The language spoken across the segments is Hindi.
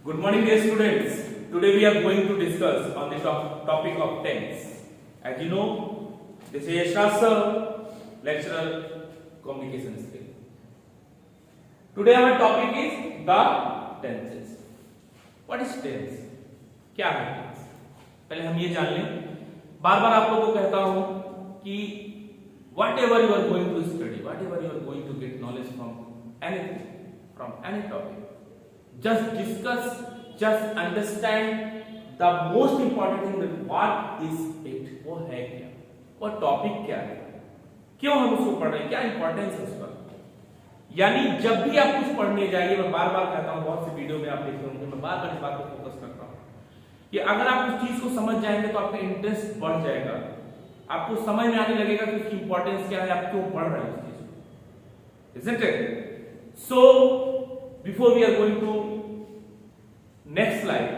Good morning, dear students. Today we are going to discuss on the topic of tense. As you know, this is Yashraj sir, lecturer, communication skill. Today our topic is the tenses. What is tense? क्या है tense? पहले हम ये जान लें. बार-बार आप लोगों को कहता हूं कि whatever you are going to study, whatever you are going to get knowledge from anything, from any topic, just discuss, just understand the most important thing that what is it, वो है क्या, वो टॉपिक क्या है, क्यों हम उसको पढ़ रहे हैं, क्या इंपॉर्टेंस है उसका. यानी जब भी आप कुछ पढ़ने जाइए, मैं बार बार कहता हूं, बहुत सी वीडियो में आप देख रहे होंगे, मैं बार बार इस बात पर फोकस करता हूं कि अगर आप उस चीज को समझ जाएंगे तो आपका इंटरेस्ट बढ़ जाएगा, आपको समझ में आने लगेगा कि उसकी इंपॉर्टेंस क्या है, आप क्यों पढ़ रहे हैं उस चीज को. Isn't it? So before we are going to next slide,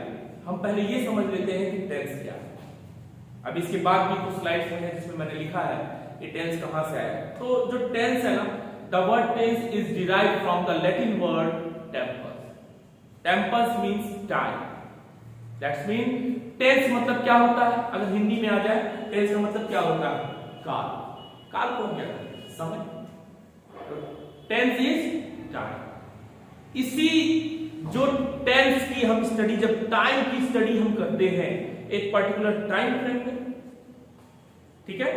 हम पहले ये समझ लेते हैं कि टेंस क्या है. अब इसके बाद भी कुछ स्लाइड्स हैं जिसमें मैंने लिखा है कि टेंस कहां से आया. तो जो टेंस है ना, the word tense is derived from the Latin word tempus. Tempus means time. That's mean tense मतलब क्या होता है, अगर हिंदी में आ जाए टेंस का मतलब क्या होता है, काल. काल को क्या कहते हैं, समय. Tense is time. इसी जो टेंस की हम स्टडी, जब टाइम की स्टडी हम करते हैं एक पर्टिकुलर टाइम फ्रेम में, ठीक है,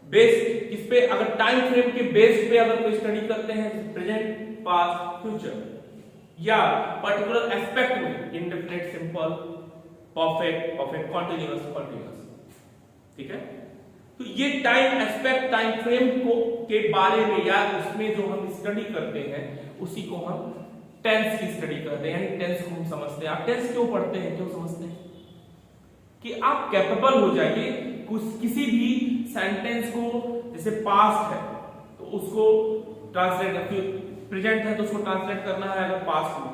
बेस्ड इस पे, अगर टाइम फ्रेम के बेस पे अगर कोई स्टडी करते हैं, प्रेजेंट, पास्ट, फ्यूचर, या पर्टिकुलर एस्पेक्ट में, indefinite, simple, perfect, perfect continuous, continuous, ठीक है. तो ये टाइम एस्पेक्ट, टाइम फ्रेम को के बारे में या उसमें जो हम स्टडी करते हैं उसी को हम टेंस की स्टडी करते हैं. यानी टेंस को हम समझते हैं. आप टेंस क्यों पढ़ते हैं, क्यों समझते हैं? कि आप कैपेबल हो जाइए किसी भी सेंटेंस को, जैसे पास्ट है तो उसको ट्रांसलेट, प्रेजेंट है तो उसको ट्रांसलेट करना है अगर पास्ट में,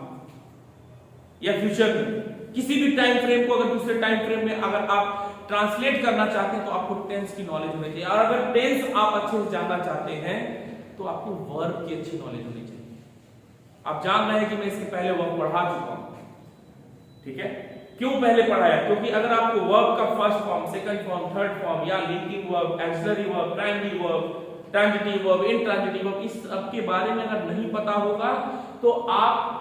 या फ्यूचर में, किसी भी टाइम फ्रेम को अगर दूसरे टाइम फ्रेम में अगर आप ट्रांसलेट करना चाहते हैं तो आपको टेंस की नॉलेज होनी चाहिए. और अगर टेंस आप अच्छे से जानना चाहते हैं तो आपको वर्ब की अच्छी नॉलेज होनी चाहिए. आप जान रहे हैं कि मैं इसके पहले वर्ब पढ़ा चुका हूं, ठीक है. क्यों पहले पढ़ाया? क्योंकि अगर आपको वर्ब का first form, second form, third form, या linking verb, auxiliary verb, primary verb, transitive verb, intransitive verb, इस सब के बारे में अगर नहीं पता होगा तो आप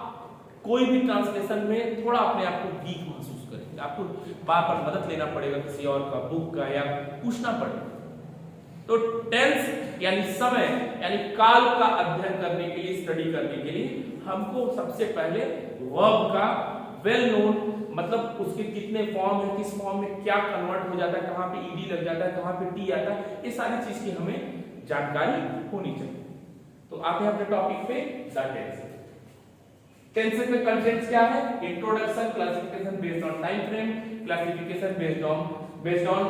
कोई भी ट्रांसलेशन में थोड़ा अपने आप को वीक महसूस करेंगे. आपको बार बार मदद लेना पड़ेगा किसी और का, बुक का, या पूछना पड़ेगा. तो टेंस यानी समय, यानी काल का अध्ययन करने के लिए, स्टडी करने के लिए हमको सबसे पहले वर्ब का वेल नोन, मतलब उसके कितने फॉर्म है, किस फॉर्म में क्या कन्वर्ट हो जाता है, कहां पे ईडी लग जाता है, कहां पे टी आता है, ये सारी चीज की हमें जानकारी होनी चाहिए. तो आते हैं अपने टॉपिक पे, द टेंस. टेंसेस में कंटेंट्स क्या है? Introduction, classification based on time frame, classification based on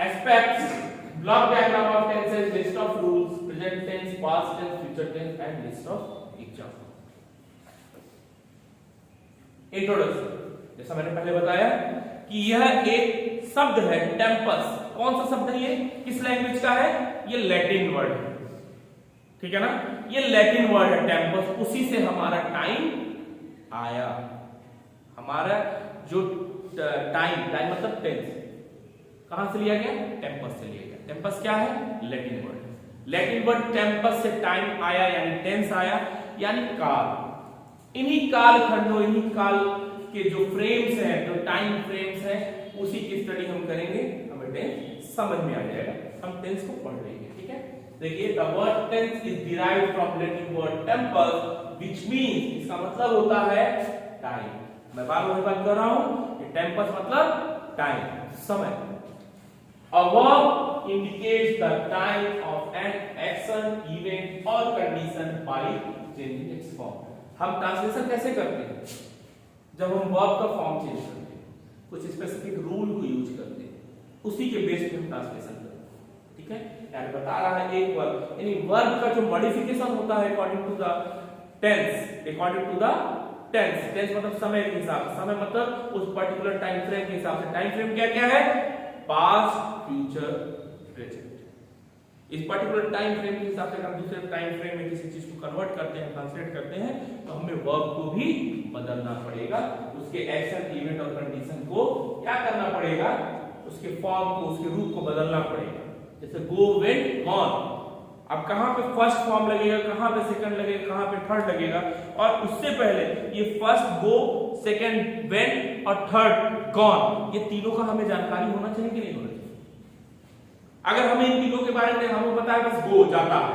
aspects, block diagram of tenses, list of rules, present tense, past tense, future tense and list of example. Introduction, जैसा मैंने पहले बताया कि यह एक शब्द है टेम्पस. कौन सा शब्द है ये, किस लैंग्वेज का है? ये लैटिन वर्ड है, ठीक है ना. ये लैटिन वर्ड है टेम्पस. उसी से हमारा टाइम आया. हमारा जो टाइम मतलब टेंस कहां से लिया गया? टेम्पस से लिया गया. टेम्पस क्या है? Latin word. Latin word Tempest से टाइम आया, यानी टेंस आया, यानी काल. इन्हीं काल खंडों, इन्हीं काल के जो फ्रेम्स हैं, जो टाइम फ्रेम्स हैं, उसी की स्टडी हम करेंगे. हमें टेंस समझ में आ जाएगा, हम टेंस को पढ़ लेंगे, ठीक है. देखिए, the word tense is derived from Latin word tempus, which means, इसका मतलब होता है टाइम. मैं बात कर रहा हूं कि टेम्पस मतलब टाइम, समय. A verb indicates the time of an action, event or condition by changing its form. हम ट्रांसलेशन कैसे करते हैं? जब हम वर्ब का फॉर्म चेंज करते हैं, कुछ स्पेसिफिक रूल को यूज करते हैं, उसी के बेस पे हम ट्रांसलेशन करते हैं, ठीक है. यानी बता रहा है एक वर्ब, यानी वर्ब का जो मॉडिफिकेशन होता है according to the tense, according to the tense. Tense मतलब समय के हिसाब से, समय मतलब उस पर्टिकुलर टाइम फ्रेम के हिसाब से. टाइम फ्रेम क्या क्या है? Past, future, present. इस पर्टिकुलर टाइम फ्रेम के हिसाब से अगर दूसरे टाइम फ्रेम में किसी चीज को कन्वर्ट करते हैं, ट्रांसलेट करते हैं, तो हमें वर्ब को भी बदलना पड़ेगा, उसके एक्शन, इवेंट और कंडीशन को क्या करना पड़ेगा, उसके फॉर्म को, उसके रूप को बदलना पड़ेगा। जैसे गो, वेंट, गॉन, अब कहां पे फर्स्ट फॉर्म लगेगा, कहां पे सेकंड लगेगा, कहां पे थर्ड लगेगा, और उससे पहले ये फर्स्ट गो, सेकंड वेंट और थर्ड गॉन, ये तीनों का हमें जानकारी होना चाहिए कि नहीं होना चाहिए। अगर हमें इन तीनों के बारे में हमें पता है बस गो जाता है,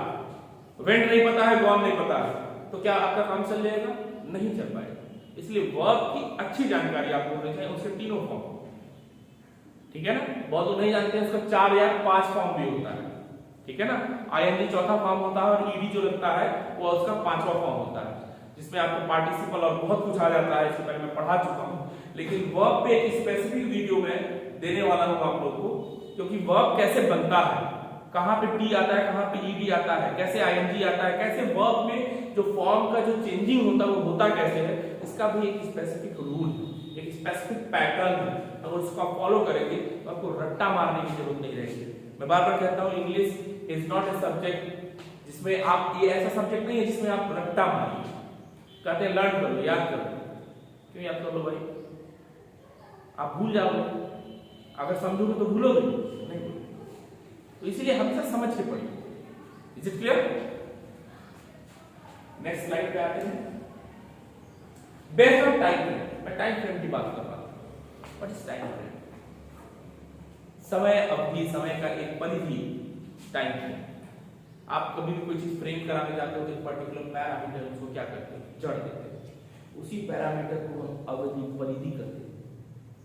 वेंट नहीं पता है, गॉन नहीं पता है, तो क्या आपका काम चल जाएगा? नहीं चल पाएगा। इसलिए वर्ब की अच्छी जानकारी आपको होनी चाहिए, उसके तीनों फॉर्म, ठीक है ना। बहुत लोग नहीं जानते हैं उसका 4 या 5 फॉर्म भी होता है, ठीक है ना। आईएनजी चौथा फॉर्म होता है और ईडी जो लगता है वो उसका 5वां फॉर्म होता है, जिसमें आपको पार्टिसिपल और बहुत कुछ आ जाता है। इससे पहले मैं पढ़ा चुका हूं, लेकिन वर्ब पे एक स्पेसिफिक वीडियो में देने वाला हूं आप लोग को, क्योंकि वर्ब कैसे बनता है, कहां पे टी आता है, कहां पे ईडी आता है, कैसे आईएनजी आता है, कैसे वर्ब में जो फॉर्म का जो चेंजिंग होता है वो होता कैसे है, इसका भी एक स्पेसिफिक रूल, एक स्पेसिफिक पैटर्न है। अगर उसको आप फॉलो करेंगे तो आपको रट्टा मारने की जरूरत नहीं रहेगी। मैं बार बार कहता हूं, English is not a subject जिसमें आप, ये ऐसा सब्जेक्ट नहीं है जिसमें आप रट्टा मारिए। कहते हैं लर्न कर लो, याद कर लो, क्यों याद कर लो भाई? आप भूल जाओगे, अगर समझोगे तो भूलोगे नहीं, तो इसीलिए हमेशा समझ के पढ़िए। Is it clear? Next slide पे आते हैं। बेस्ड ऑन टाइम फ्रेम, मैं टाइम फ्रेम की बात कर रहा हूं। What is time frame? समय अवधि, समय का एक परिधि, टाइम फ्रेम। आप कभी भी कोई चीज फ्रेम कराने जाते हो तो एक पर्टिकुलर पैरामीटर उसको क्या करते हैं, जड़ देते हैं, उसी पैरामीटर को हम अवधि, परिधि करते हैं,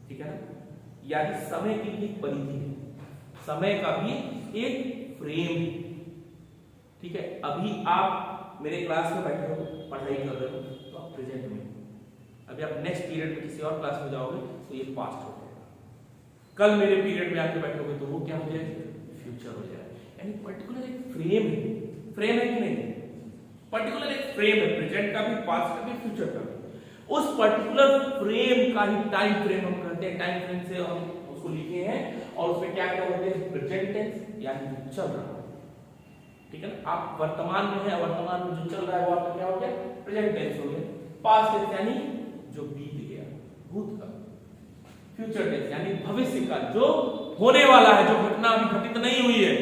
ठीक है ना। यानी समय की भी परिधि है, समय का भी एक फ्रेम है, ठीक है। अभी आप मेरे क्लास में बैठे हो, पढ़ाई कर रहे हो, तो आप प्रेजेंट में, अभी आप नेक्स्ट पीरियड में किसी और क्लास में जाओगे तो ये पास्ट हो जाएगा, कल मेरे पीरियड में आके बैठोगे तो वो क्या हो जाएगा, फ्यूचर हो जाएगा। यानी पर्टिकुलर एक फ्रेम है, फ्रेम है कि नहीं, पर्टिकुलर एक फ्रेम है, प्रेजेंट का भी, पास्ट का भी, फ्यूचर का भी। उस पर्टिकुलर फ्रेम का ही टाइम फ्रेम हम कहते हैं। टाइम फ्रेम से हम उसको लिखे हैं और उसमें क्या क्या होते हैं, प्रेजेंट टेंस यानी जो चल रहा है, ठीक है ना। आप वर्तमान में है, वर्तमान में जो चल रहा है वो आपका क्या हो गया, प्रेजेंट टेंस हो गया। पास्ट टेंस यानी जो बीत गया, भूत का। फ्यूचर टेंस यानी भविष्य का, जो होने वाला है, जो घटना अभी घटित नहीं हुई है।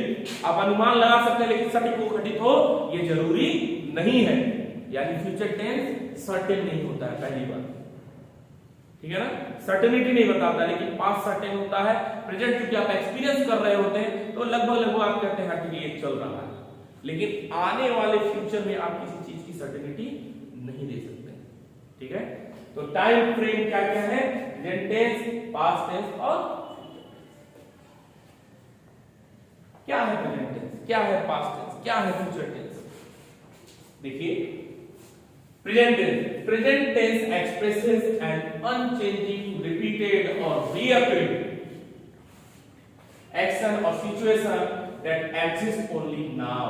आप अनुमान लगा सकते हैं लेकिन सटीक वो घटित हो ये जरूरी नहीं है। यानी फ्यूचर टेंस सर्टेन नहीं होता है, पहली बात, ठीक है ना। सर्टेनिटी नहीं बताता, लेकिन पास्ट सर्टेन होता है। प्रेजेंट क्योंकि आप एक्सपीरियंस कर रहे होते हैं तो लगभग आप कहते हैं कि ये चल रहा है, लेकिन आने वाले फ्यूचर में आप किसी चीज की सर्टेनिटी नहीं दे सकते, ठीक है। तो टाइम फ्रेम क्या क्या है, प्रेजेंट टेंस, पास्ट टेंस और क्या है प्रेजेंट टेंस, क्या है पास्ट टेंस, क्या है फ्यूचर टेंस। देखिए present tense, present tense expresses an unchanging, repeated और रीअकरिंग एक्शन और situation that exist only now,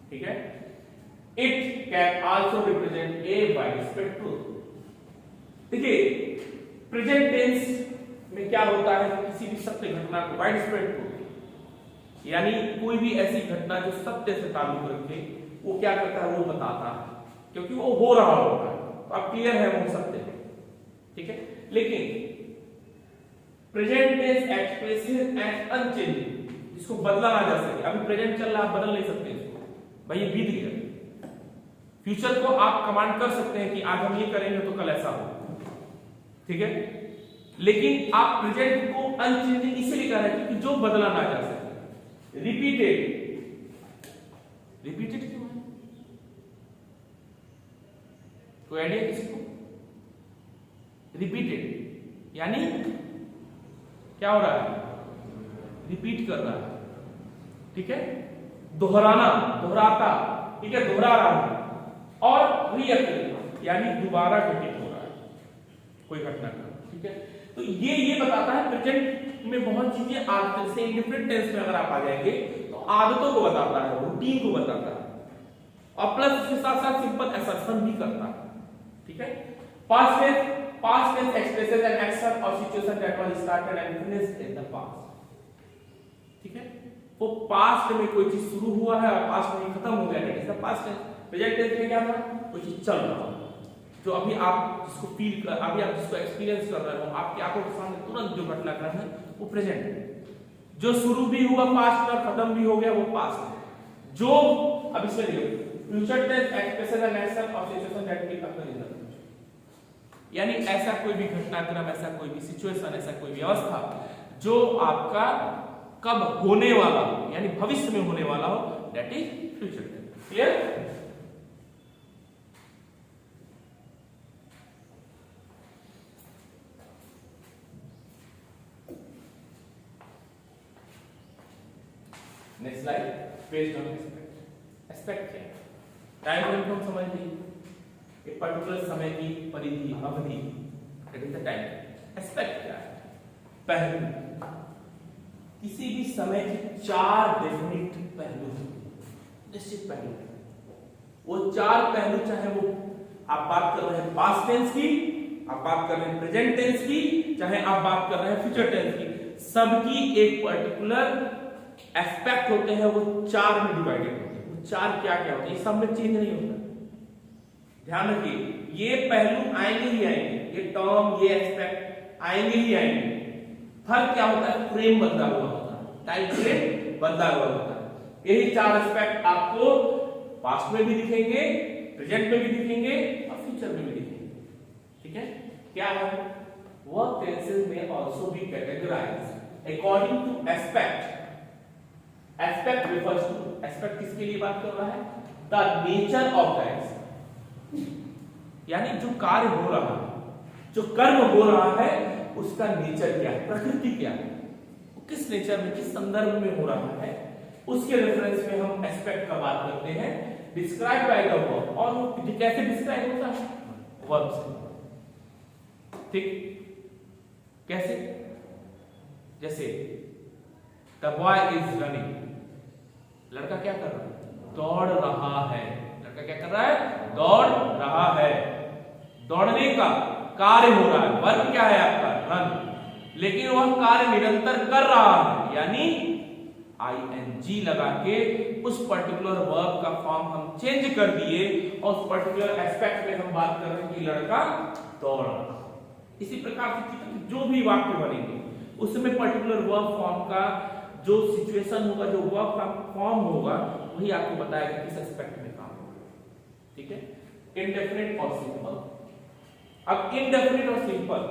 ठीक है। It can also represent a by respect to. देखिए प्रेजेंट टेंस में क्या होता है, किसी भी सत्य घटना को बाय रिस्पेक्ट टू, यानी कोई भी ऐसी घटना जो सत्य से ताल्लुक रखे, वो क्या करता है, वो बताता है, क्योंकि वो हो रहा होता है, तो आप क्लियर है वो सत्य है, ठीक है। लेकिन present tense expresses an unchanging, इसको बदला ना जा सके। अभी प्रेजेंट चल रहा है, आप बदल नहीं सकते इसको, भाई ये बीत गया। फ्यूचर को आप कमांड कर सकते हैं कि आज हम ये करेंगे तो कल ऐसा हो, ठीक है। लेकिन आप प्रेजेंट को अनचेंजिंग इसीलिए कह रहे हैं क्योंकि जो बदला ना जा सके। रिपीटेड, रिपीटेड क्यों है, कोई आइडिया किसी को? रिपीटेड यानी क्या हो रहा है, रिपीट कर रहा है, ठीक है। दोहराना, दोहराता, ठीक है, दोहरा रहा है। और रीअकरिंग यानी दोबारा घटित हो रहा है कोई घटना का, ठीक है। तो ये बताता है प्रेजेंट में बहुत चीजें आदत से, इंडिफरेंट टेंस में अगर आप आ जाएंगे तो आदतों को बताता है, रूटीन को बताता है, और प्लस उसके साथ साथ सिंपल असर्शन भी करता है, ठीक है। Past tense expresses an action और situation that was started and finished in the past, ठीक है। वो पास्ट में कोई चीज शुरू हुआ है और पास्ट में खत्म हो गया, that is the past tense. Present tense में क्या था, कोई चीज चल रहा है, जो अभी आप जिसको फील कर, अभी आप जिसको एक्सपीरियंस कर रहे हो, आपकी आंखों के सामने तुरंत जो घटनाक्रम है वो प्रेजेंट है। जो शुरू भी हुआ पास्ट में, खत्म भी हो गया वो पास्ट है। जो अब इसमें देखो future tense expression an action और situation that will occur in the future, यानी ऐसा कोई भी घटनाक्रम, ऐसा कोई भी सिचुएशन, ऐसा कोई भी अवस्था जो आपका कब होने वाला हो, यानी भविष्य में होने वाला हो, that is future tense. Clear? Next slide, based on aspect. Aspect क्या है? टाइम फ्रेम को हम समझ ली, एक पर्टिकुलर समय की परिधि, अवधि, that is the time. Aspect क्या है? पहलू। किसी भी समय के 4 डेफिनिट पहलू, निश्चित पहलू। वो 4 पहलू, चाहे वो आप बात कर रहे हैं पास्ट टेंस की, आप बात कर रहे हैं प्रेजेंट टेंस की, चाहे आप बात कर रहे हैं फ्यूचर टेंस की, सबकी एक पर्टिकुलर एस्पेक्ट होते हैं, वो 4 में डिवाइडेड होते हैं। वो 4 क्या क्या होते हैं? ये सब में चेंज नहीं होता। ध्यान रखिए, ये पहलू आएंगे ही आएंगे, ये टर्म, ये एस्पेक्ट आएंगे ही आएंगे। फर्क क्या होता है? फ्रेम बदला हुआ होता है, टाइम फ्रेम बदला हुआ होता है। यही 4 एस्पेक्ट आपको पास्ट में भी दिखेंगे, प्रेजेंट में भी दिखेंगे और फ्यूचर में भी दिखेंगे। ठीक है? क्या है? वर्क टेंसेस में also be categorized according to aspect. Aspect refers to, aspect किसके लिए बात कर रहा है? The nature of the action, यानी जो कार्य हो रहा है, जो कर्म हो रहा है, उसका नेचर क्या है, प्रकृति क्या है, वो किस नेचर में, किस संदर्भ में हो रहा है, उसके रेफरेंस में हम एस्पेक्ट का बात करते हैं। डिस्क्राइब बाय द वर्ब, और वो कैसे डिस्क्राइब होता है? वर्ब से। ठीक? कैसे? जैसे द बॉय इज रनिंग, लड़का क्या कर रहा है? दौड़ रहा है। लड़का क्या कर रहा है? दौड़ रहा है। दौड़ने का कार्य हो रहा है, वर्ब क्या है आपका? रन। लेकिन वह कार्य निरंतर कर रहा है, यानी ing लगा के उस पर्टिकुलर वर्ब का फॉर्म हम चेंज कर दिए और उस पर्टिकुलर एस्पेक्ट में हम बात कर रहे हैं कि लड़का दौड़ रहा है। इसी प्रकार से जो भी वाक्य बनेंगे उसमें पर्टिकुलर वर्ब फॉर्म का जो सिचुएशन होगा, जो वर्ब का फॉर्म होगा, वही आपको बताएगा किस एस्पेक्ट में काम होगा। ठीक है? इंडेफिनिट और सिंपल। अब इंडेफिनिट और सिंपल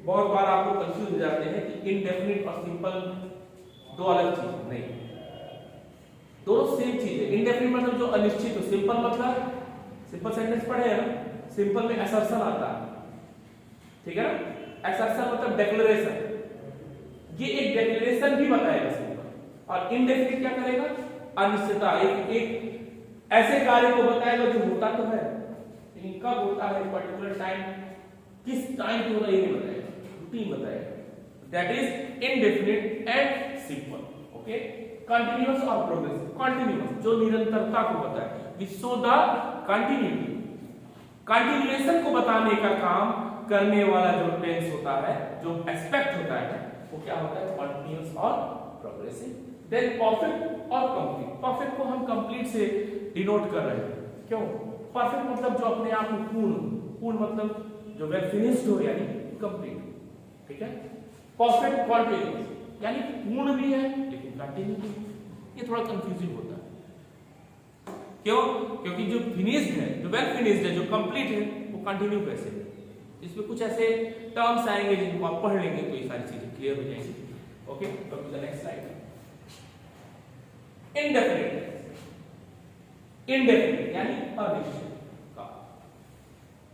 बहुत बार आप लोग कंफ्यूज हो जाते हैं कि इंडेफिनिट और सिंपल दो अलग चीज नहीं, दोनों सेम चीज है। इंडेफिनिट मतलब जो अनिश्चित हो, सिंपल मतलब सिंपल सेंटेंस पढ़े हैं ना, सिंपल में असर्शन आता है। ठीक है ना? असर्शन मतलब डिक्लेरेशन, ये एक डिक्लेरेशन भी बताएगा सिंपल। और इनडेफिनिट क्या करेगा? अनिश्चितता, एक ऐसे कार्य को बताएगा जो होता तो है लेकिन कब होता है, पर्टिकुलर टाइम, किस टाइम पे होता है ये बताएगा, रूटीन बताएगा। That is indefinite and simple. Okay? Continuous और प्रोग्रेसिव। कंटिन्यूअस जो निरंतरता को बताए, we show the continuity. Continuation को बताने का काम करने वाला जो टेंस होता है, जो एस्पेक्ट होता है, वो क्या होता है? कंटिन्यूअस और प्रोग्रेसिव। देन परफेक्ट और कंप्लीट। परफेक्ट को हम कंप्लीट से डिनोट कर रहे हैं। क्यों? परफेक्ट मतलब जो अपने आप में पूर्ण, पूर्ण मतलब जो वेल फिनिश्ड हो, यानी कंप्लीट। ठीक है? परफेक्ट कंटिन्यूअस यानी पूर्ण भी है लेकिन कंटिन्यू भी। ये थोड़ा कंफ्यूजिंग होता है। क्यों? क्योंकि जो फिनिश्ड है, जो वेल फिनिश्ड है, जो कंप्लीट है, वो कंटिन्यू कैसे है? इसमें कुछ ऐसे टर्म्स आएंगे जिनको आप पढ़ लेंगे तो ये सारी चीजें क्लियर हो जाएंगी। ओके? तो the next slide. Indefinite. Indefinite यानी अनिश्चित का,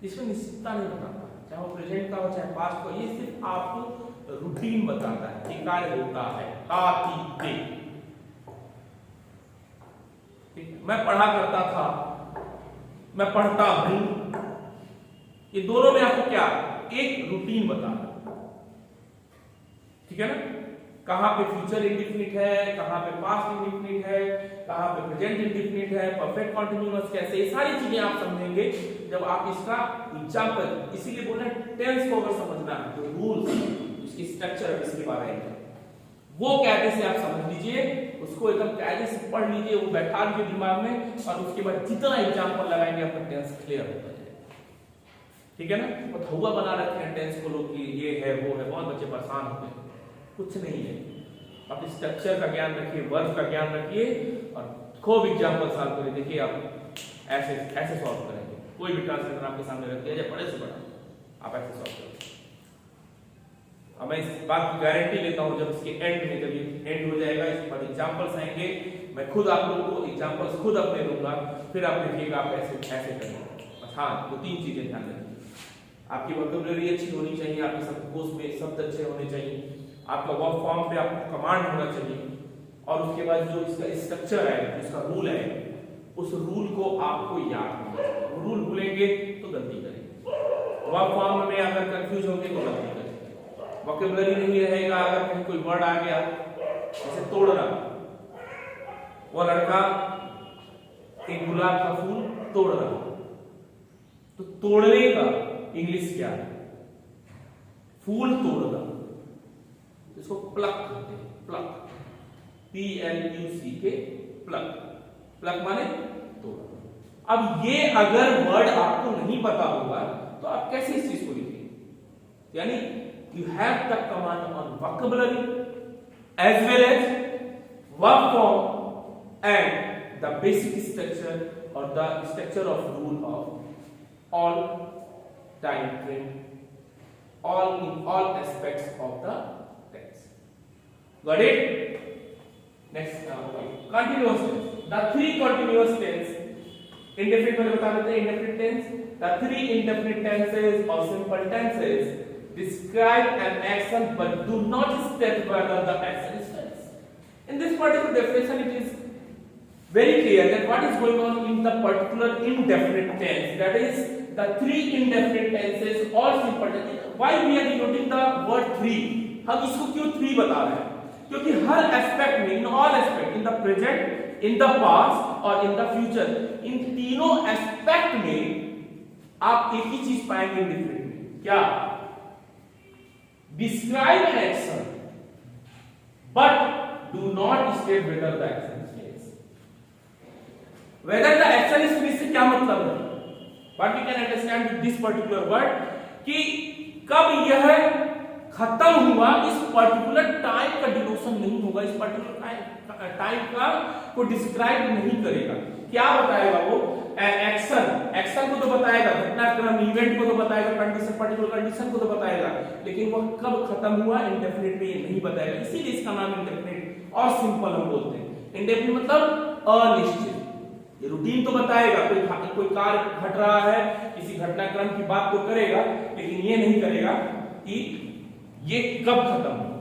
इसमें निश्चितता नहीं बताता, चाहे वो प्रेजेंट का हो चाहे पास्ट का। ये सिर्फ आपको रूटीन बताता है कि कार्य होता है। मैं पढ़ा करता था, मैं पढ़ता हूं, ये दोनों में आपको क्या एक रूटीन बताना। ठीक है ना? कहां पे फ्यूचर इंडिफिनिट है, कहां पे पास्ट इंडिफिनिट है, कहां पे प्रेजेंट इंडिफिनिट है, परफेक्ट कंटीन्यूअस कैसे, ये सारी चीजें आप समझेंगे जब आप इसका एग्जांपल। इसीलिए बोल रहे हैं टेंस को अगर समझना है तो रूल्स, उसकी स्ट्रक्चर, इसके बारे में वो कायदे से आप समझ लीजिए, उसको एकदम कायदे से पढ़ लीजिए, वो बैठा लीजिए दिमाग में, और उसके बाद जितना एग्जांपल लगाएंगे आपका टेंस क्लियर होता जाएगा। ठीक है ना, हथौआ बना रखे हैं टेंस को लोग कि ये है वो है, बहुत बच्चे परेशान होते हैं। कुछ नहीं है, आप स्ट्रक्चर का ज्ञान रखिए, वर्ब का ज्ञान रखिए और खूब एग्जाम्पल सॉल्व करिए। देखिए आप ऐसे ऐसे सॉल्व करेंगे, कोई भी ट्रांसलेटर आपके सामने रख दिया जाए बड़े से बड़ा, आप ऐसे सॉल्व करेंगे। अब मैं इस बात की गारंटी लेता हूं, जब इसके एंड में, जब ये एंड हो जाएगा, इसके बाद एग्जाम्पल्स आएंगे, मैं खुद आप लोगों को एग्जाम्पल्स खुद अपने दूंगा, फिर आप देखिएगा आप ऐसे ऐसे करेंगे। बस हाँ, दो तीन चीजें ध्यान रखिए, आपकी वोकैबुलरी अच्छी होनी चाहिए, आपके शब्दकोश में शब्द अच्छे होने चाहिए, आपका वर्ब फॉर्म पे आपको कमांड होना चाहिए, और उसके बाद जो इसका स्ट्रक्चर है, इसका रूल है, उस रूल को आपको याद होना चाहिए। रूल भूलेंगे तो गलती करेंगे, वर्ब फॉर्म में अगर कंफ्यूज होंगे तो गलती करेंगे, वोकैबुलरी नहीं रहेगा, अगर कहीं कोई वर्ड आ गया जैसे तोड़ना, वो लड़का एक गुलाब का फूल तोड़ रहा, तो तोड़ने का इंग्लिश क्या है? फूल तोड़ना, इसको प्लक कहते हैं, प्लक, PLUCK, प्लक, प्लक माने तोड़ना। अब ये अगर वर्ड आपको नहीं पता होगा तो आप कैसे इस चीज को लिखेंगे? यानी you have the command on vocabulary as well as verb form and the basic structure और the structure of rule of all time frame, all in all aspects of the text. Got it? Next continuous tense. The three continuous tense, indefinite में बता देते हैं, indefinite tense. The three indefinite tenses or simple tenses describe an action but do not state whether the action is tense. In this particular definition, it is very clear that what is going on in the particular indefinite tense, that is the three indefinite tenses or simple tenses. Why we are denoting the word three? हम इसको क्यों three बता रहे हैं? क्योंकि हर एस्पेक्ट में, in all aspect, in the present, in the past और in the future, इन तीनों एस्पेक्ट में आप एक ही चीज पाएंगे indefinite में, क्या? Describe an action but do not state whether the action is tense. Whether the action is finished से क्या मतलब है? What we can understand with this particular word कि कब यह खत्म हुआ, इस पर्टिकुलर टाइम का डिनोशन नहीं होगा, इस पर्टिकुलर टाइम का को डिस्क्राइब नहीं करेगा। क्या बताएगा वो? एक्शन को तो बताएगा, घटनाक्रम इवेंट को तो बताएगा, कंडीशन पर्टिकुलर कंडीशन को तो बताएगा, लेकिन वह कब खत्म हुआ इंडेफिनिट में ये नहीं बताएगा। इसीलिए इसका नाम इंडेफिनिट और सिंपल हम बोलते हैं। इंडेफिनिट मतलब अनिश्चित, ये रूटीन तो बताएगा, कोई कार्य घट रहा है, किसी घटनाक्रम की बात तो करेगा, लेकिन ये नहीं करेगा कि ये कब खत्म हो।